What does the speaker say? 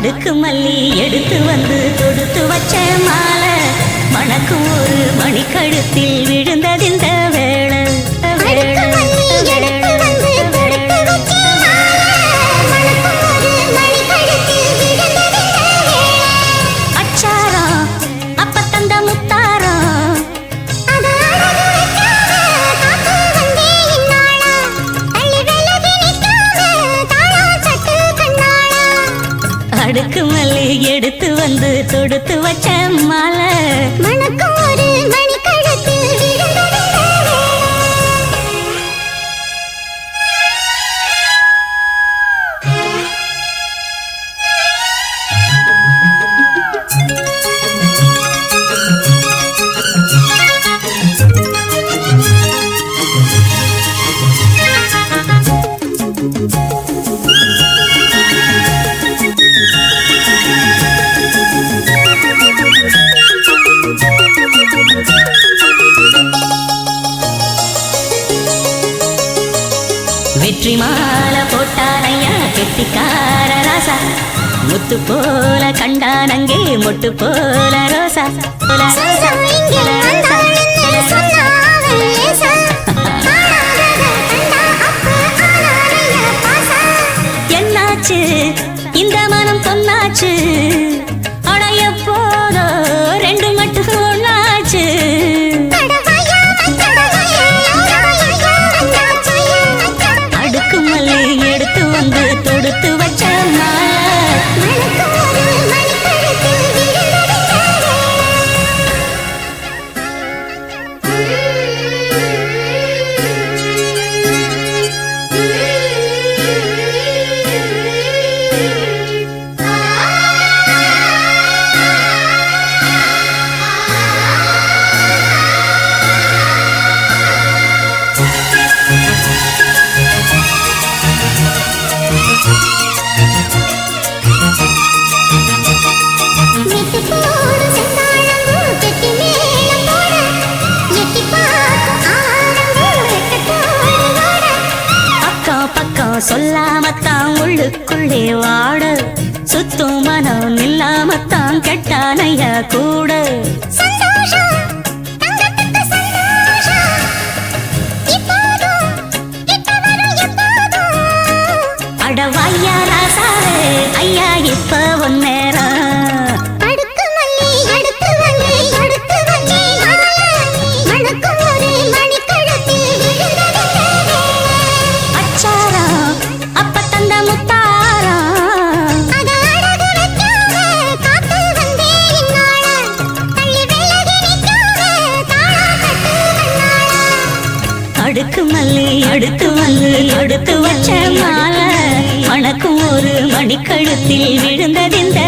அடுக்கு மல்லி எடுத்து வந்து தொடுத்து வச்ச மாலை மணக்கும் ஒரு மணிக்கழுத்தில் விழுந்ததிந்த வேளை அடுக்கு மல்லி எடுத்து வந்து தொடுத்து வச்ச மாலை மணக்கும் ஒரு மணிக்கழுத்தில் வெற்றி மாலை போட்டானையா கெட்டிக்கார ராசா முத்து போல கண்டானங்கே மொட்டு போல ரோசா என்னாச்சு இந்த மனம் பொன்னாச்சு அடைய போதோ ரெண்டு மட்டும் ஒன்னாச்சு எடுத்து வந்து தொடுத்து வச்ச சொல்லாமத்தான் உள்ளுக்குள்ளே வாட சுத்தும் மனம் இல்லாமத்தான் கெட்டானைய கூட அடவாயா ராசாவே ஐயா இப்ப ஒன்னேரம் அடுக்கு மல்லி அடுத்து வந்து அடுத்து வச்ச மாலை மணக்கும் ஒரு மணிக்கழுத்தில் விழுந்ததிந்த